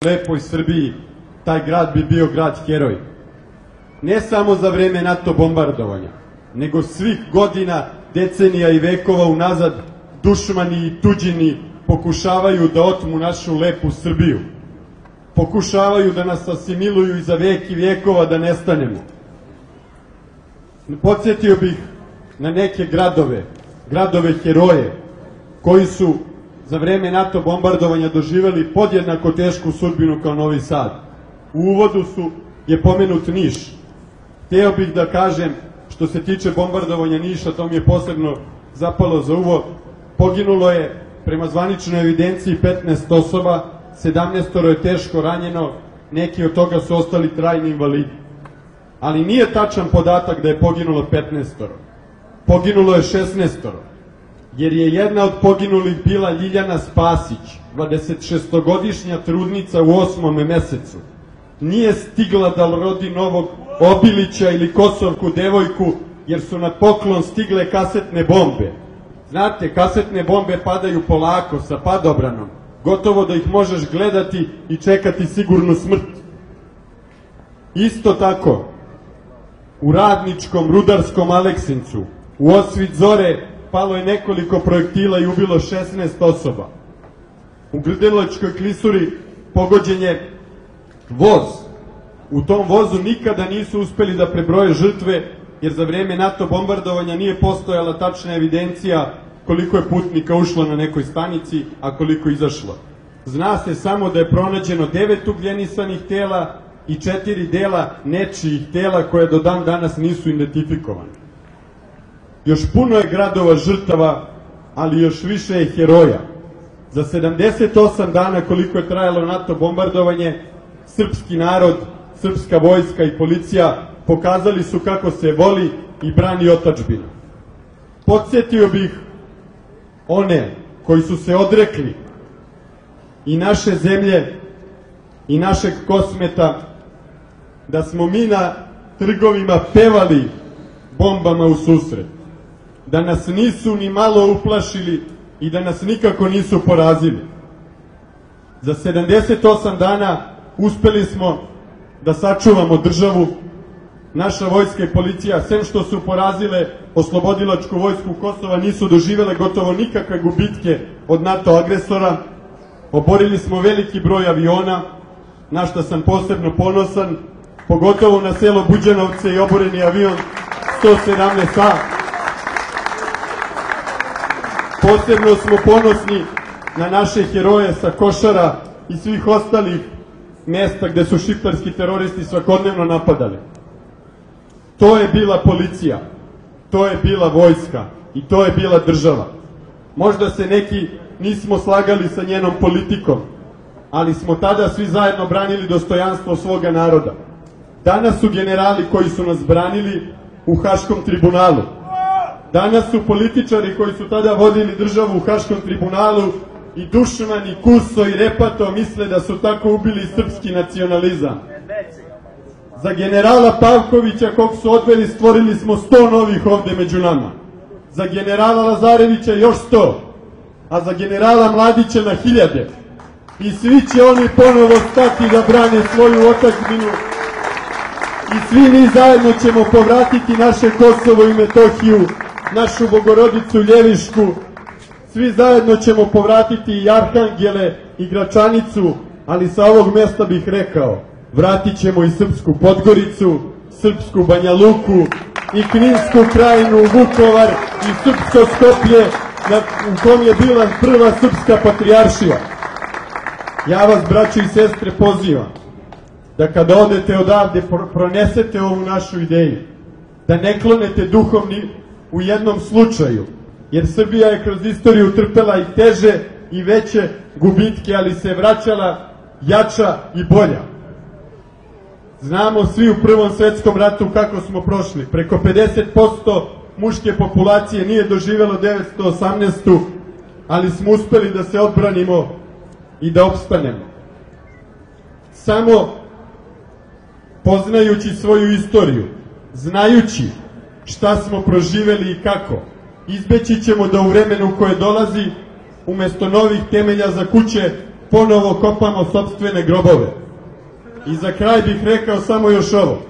lepoj Srbiji, taj grad bi bio grad heroj. Ne samo za vreme NATO bombardovanja, nego svih godina, decenija i vekova unazad dušmani i tuđini pokušavaju da otmu našu lepu Srbiju. Pokušavaju da nas asimiluju i za vek i vjekova da nestanemo. Podsjetio bih na neke gradove heroje, koji su za vreme NATO bombardovanja doživeli podjednako tešku sudbinu kao Novi Sad. U uvodu je pomenut Niš. Hteo bih da kažem, što se tiče bombardovanja Niša, to mi je posebno zapalo za uvo, poginulo je prema zvaničnoj evidenciji 15 osoba, 17 je teško ranjeno, neki od toga su ostali trajni invalidi. Ali nije tačan podatak da je poginulo 15. Poginulo je 16. Jer je jedna od poginulih bila Ljiljana Spasić, 26-godišnja trudnica u 8. mesecu. Nije stigla da rodi novog Obilića ili Kosovku devojku, jer su na poklon stigle kasetne bombe. Znate, kasetne bombe padaju polako, sa padobranom. Gotovo da ih možeš gledati i čekati sigurnu smrt. Isto tako, u Radničkom rudarskom Aleksincu, u osvit zore, palo je nekoliko projektila i ubilo 16 osoba. U Grdelovačkoj klisuri pogođen je voz. U tom vozu nikada nisu uspeli da prebroje žrtve, jer za vreme NATO bombardovanja nije postojala tačna evidencija koliko je putnika ušlo na nekoj stanici, a koliko izašlo. Zna se samo da je pronađeno 9 ugljenisanih tela i 4 dela nečijih tela koje do dan danas nisu identifikovane. Još puno je gradova žrtava, ali još više je heroja. Za 78 dana koliko je trajalo NATO bombardovanje, srpski narod, srpska vojska i policija pokazali su kako se voli i brani otadžbina. Podsjetio bih one koji su se odrekli i naše zemlje i našeg kosmeta, da smo mi na trgovima pevali bombama u susret, da nas nisu ni malo uplašili i da nas nikako nisu porazili. Za 78 dana uspeli smo da sačuvamo državu. Naša vojska i policija, sem što su porazile oslobodilačku vojsku Kosova, nisu doživele gotovo nikakve gubitke od NATO agresora. Oborili smo veliki broj aviona, na šta sam posebno ponosan, pogotovo na selo Buđanovce i oboreni avion 117A. Posebno smo ponosni na naše heroje sa Košara i svih ostalih mesta gde su šiptarski teroristi svakodnevno napadali. To je bila policija, to je bila vojska i to je bila država. Možda se neki nismo slagali sa njenom politikom, ali smo tada svi zajedno branili dostojanstvo svoga naroda. Danas su generali koji su nas branili u Haškom tribunalu. Danas su političari koji su tada vodili državu u Haškom tribunalu i Dušman i Kuso i Repato misle da su tako ubili srpski nacionalizam. Za generala Pavkovića, kog su odveli, stvorili smo 100 novih ovde među nama. Za generala Lazarevića još 100, a za generala Mladića na 1000. I svi će oni ponovo stati da brane svoju otadžbinu i svi mi zajedno ćemo povratiti naše Kosovo i Metohiju, našu Bogorodicu Ljevišku, svi zajedno ćemo povratiti i Arhangele i Gračanicu, ali sa ovog mesta bih rekao, vratit ćemo i Srpsku Podgoricu, Srpsku Banja Luku i Kninsku krajinu, Vukovar i Srpsko Skoplje, u kom je bila prva srpska patrijaršija. Ja vas, braćo i sestre, pozivam da kada odete odavde pronesete ovu našu ideju, da ne klonete duhovni u jednom slučaju, jer Srbija je kroz istoriju trpela i teže i veće gubitke, ali se vraćala jača i bolja. Znamo svi u Prvom svetskom ratu kako smo prošli. Preko 50% muške populacije nije doživelo 918. ali smo uspeli da se odbranimo i da opstanemo. Samo poznajući svoju istoriju, znajući šta smo proživeli i kako, izbeći ćemo da u vremenu koje dolazi, umesto novih temelja za kuće, ponovo kopamo sopstvene grobove. I za kraj bih rekao samo još ovo.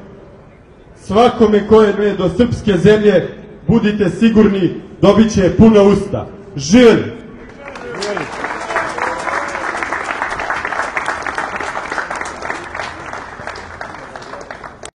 Svakome ko je do srpske zemlje, budite sigurni, dobit će puna usta. Živeli!